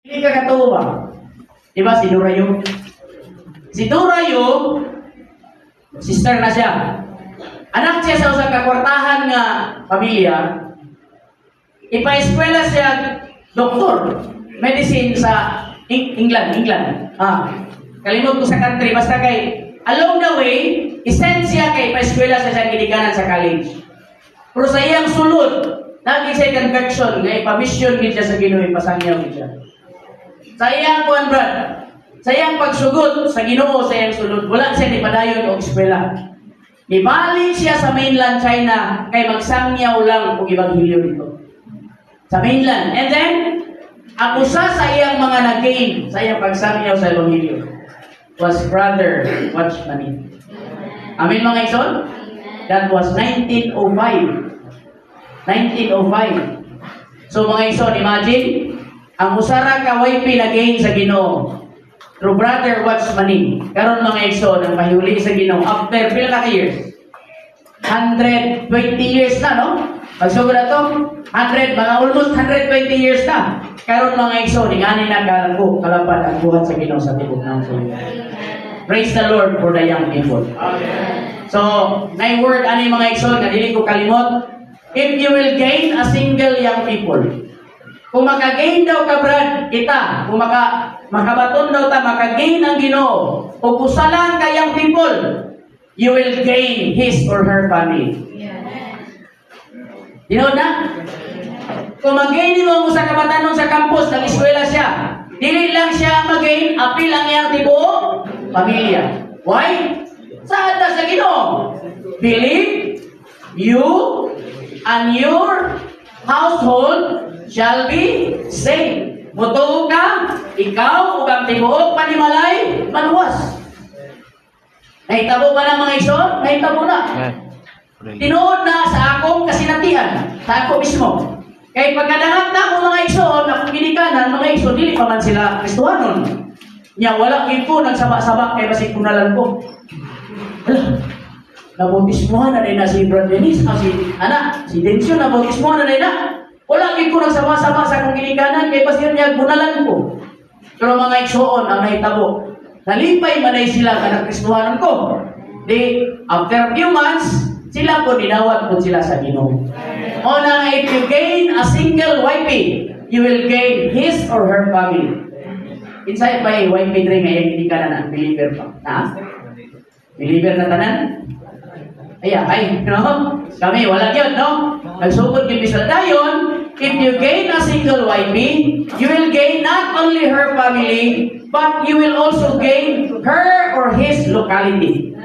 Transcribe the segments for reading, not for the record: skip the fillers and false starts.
Hindi ka katuwa ba? Diba si Durayo? Si Durayo, sister na siya. Anak siya sa usang kakwartahan nga pamilya. Ipa-eskwela siya doktor, medicine sa England. Kalimot ko sa country, basta kay along the way, isend siya kay pa-eskwela sa ginikanan sa college. Pero sa iyang sulod, naging siya conversion, nga ipa-mission gid siya sa Ginoo, ipasangyaw gid siya. Sa iyang kuan brad, sa iyang pagsugod sa Ginoo sa iyang sulod, wala siya ni padayon og eskwela. Ibalik siya sa mainland China kay magsangyaw lang og ebanghelyo dito. Sa mainland. And then, ang usa sa iyang mga nag-gain sa iyang pagsangyaw sa ebanghelyo was Brother Watchman. Amen mga igsoon? That was 1905. 1905. So mga igsoon, imagine, ang usara ka way pinagain sa Ginoo through Brother Watchman. Karon mga igsoon, ang mahuli sa Ginoo after pila ka years? 120 years na, no? Pagsugod na to, almost 120 years na. Karon mga igsoon, ingani na kalapad ang buhat sa Ginoo sa tibok ng suyo. Praise the Lord for the young people. Amen. So, na word ani mga igsoon, na dili ko kalimot, if you will gain a single young people, kung makagain daw ka brad, kita, kung makabaton daw ta, makagain ang Ginoo, o kusalan ka young people, you will gain his or her family. You know na? Kung mag-gain mo sa kabatanon sa campus, nag-eskwela siya, dili lang siya mag-gain, apil ang iyang tibuok pamilya. Why? Saan na sa Ginoo? Believe you and your household shall be saved. Mutuo ka, ikaw, ug ang tibuok panimalay, maluwas. Nahitabo ba na mga igsoon? Nahitabo na. Tinuod na sa akong kasinatian, sa ako mismo. Kaya pagkadahat na akong mga igsoon, akong ginikanan, mga igsoon, dili pa man sila Kristohanon. Nya wala gid ko nagsaba-saba kay basig kunalan ko. Hala. Nabautismohan na na si Brad Dennis, si Densyo nabautismohan na na. Wala gid ko nagsaba-saba sa akong ginikanan kay basig niya kunalan ko. Pero mga igsoon ang nahitabo. Nalipay manay sila kanang Kristohanon ko. Di after a few months, sila po dinawat po sila sa Ginoo. O na if you gain a single wifey, you will gain his or her family. Inside by wifey rin ngayon hindi ka na believer pa. Na? Believer na tanan? Ay, no? Kami, wala yun, no? Nagsugod yung bisal dayon, if you gain a single wifey, you will gain not only her family, but you will also gain her or his locality.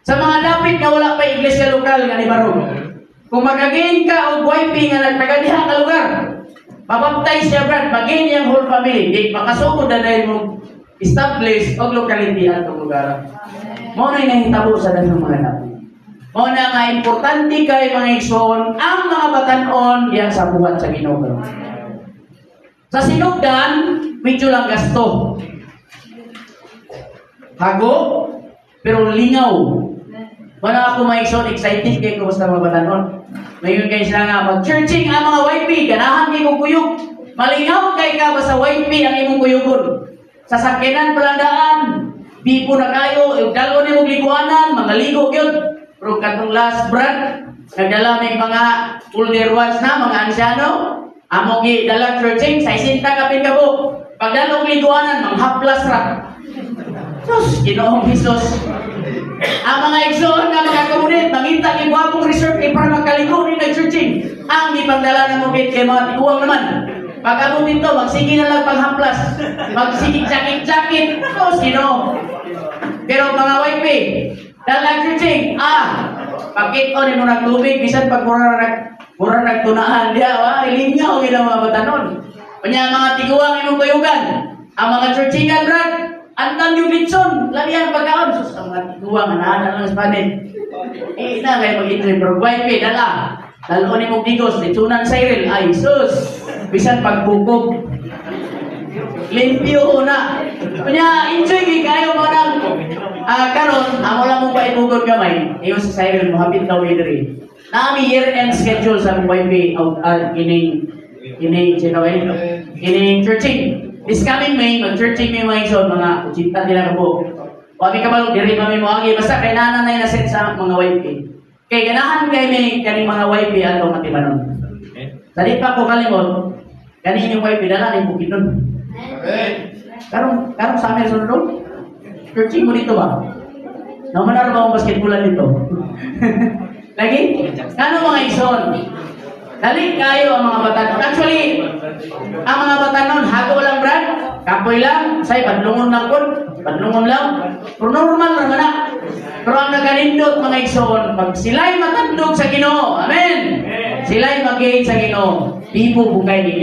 Sa mga dapit nga wala pa iglesia lokal nga ni Barong. Kung magagain ka o wifey nga nagtagadiha ka lugar, mabaptize siya brad, magain yung whole family. Di makasugod na dahil mo establish o locality at lugar. Mao na nahitabo sa daghang mga dapit. Mao na nga importante kay mga igsoon ang mga batan-on diyan sa buhat sa Ginoo. Sa sinugdan, medyo lang gasto. Hago, pero lingaw. Wala ako may igsoon, excited kayo kung basta mga batanon. Ngayon kayo sila nga, mag-churching ang mga wifey, ganahan kayo kong kuyog. Malingaw kayo ka ba sa wifey ang imong kuyugon? Sa sakinan palandaan, di po na kayo, dalo ni mong liguanan, mga ligo yun. Pero katong last brad, nagdala may mga older ones na, mga ansyano, among dalang churching, sa isinta kapin ka po. Pagdalong liguanan, mga haplas rak. Sus, Ginoong Jesus. Ang mga igsoon nga mga kamunit, mangita ni Guapong Reserve para magkaligo ni nag-churching. Ang ipagdala ng mga kay mga tiguang naman. Pag abot dito, magsige na lang panghamplas. Magsige jakit-jakit. Sus, Ginoo. Pero mga wifey, dalang churching, pagkito ni mo nagtubig, bisan pag mura nagtunaan diya, ilingaw yun ang mga batanon. Kanya mga tiguang imong kuyugan, ang mga churchingan, brad, antan yung litson, lalihan pagkaon. Sus, ang mga tiguang, anaan lang Spanish. Na, kayo mag-intrim, pero wifey, dala. Lalo ni mong digos, litsunan Cyril, ay, sus, bisan pagbukog. Limpyo na. Kanya, enjoy kayo mo nang karon, amo lang mo pa itugod kamay. Iyo sa Cyril, muhapit daw idri. Nami year-end schedule sa wifey ining Kining chikawin. Kining churching. This coming May, mag-churching may mga ison, mga kuchinta nila kabo. Kami kabalo, diri kami mo agi. Basta kay nanay na set sa mga wife. Kay ganahan kay may kaning mga wife ato matibanon. Dali pa ko kalimot, kaning yung wife dala ni bukid nun. Karong sa amin sunod. Churching mo dito ba? Namanar ba ang basketballan dito? Lagi? Ano mga ison? Dali kayo ang mga batanon. Actually, ang mga batanon, hago lang brad, kapoy lang, say padlungon lang kun, padlungon lang. Pero normal naman na. Pero ang nagalindot mga ison, pag sila'y matandog sa Ginoo, amen. Sila'y mag-gain sa Ginoo, di po bugay ninyo.